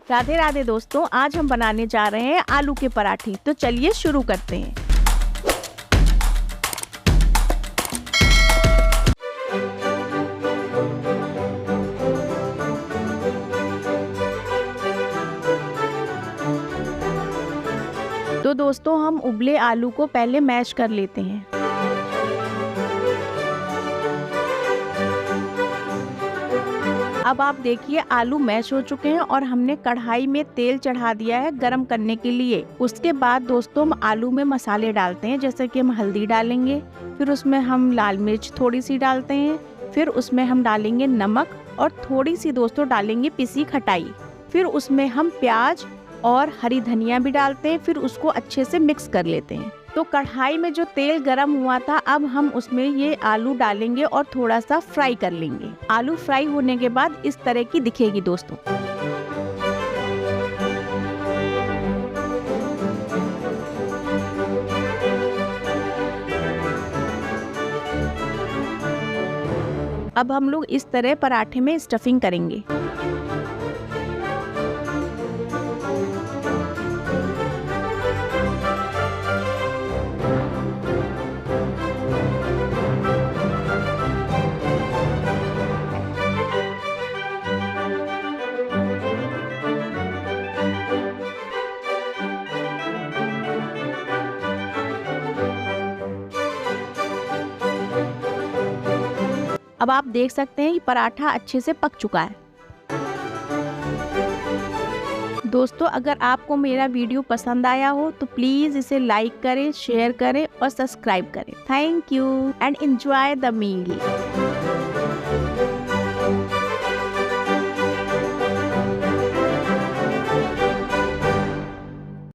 राधे राधे दोस्तों, आज हम बनाने जा रहे हैं आलू के पराठे। तो चलिए शुरू करते हैं। तो दोस्तों, हम उबले आलू को पहले मैश कर लेते हैं। अब आप देखिए आलू मैश हो चुके हैं और हमने कढ़ाई में तेल चढ़ा दिया है गरम करने के लिए। उसके बाद दोस्तों हम आलू में मसाले डालते हैं, जैसे कि हम हल्दी डालेंगे, फिर उसमें हम लाल मिर्च थोड़ी सी डालते हैं, फिर उसमें हम डालेंगे नमक और थोड़ी सी दोस्तों डालेंगे पिसी खटाई। फिर उसमें हम प्याज और हरी धनिया भी डालते हैं, फिर उसको अच्छे से मिक्स कर लेते हैं। तो कढ़ाई में जो तेल गरम हुआ था, अब हम उसमें ये आलू डालेंगे और थोड़ा सा फ्राई कर लेंगे। आलू फ्राई होने के बाद इस तरह की दिखेगी दोस्तों। अब हम लोग इस तरह पराठे में स्टफिंग करेंगे। अब आप देख सकते हैं कि पराठा अच्छे से पक चुका है। दोस्तों, अगर आपको मेरा वीडियो पसंद आया हो तो प्लीज इसे लाइक करें, शेयर करें और सब्सक्राइब करें। Thank you and enjoy the meal.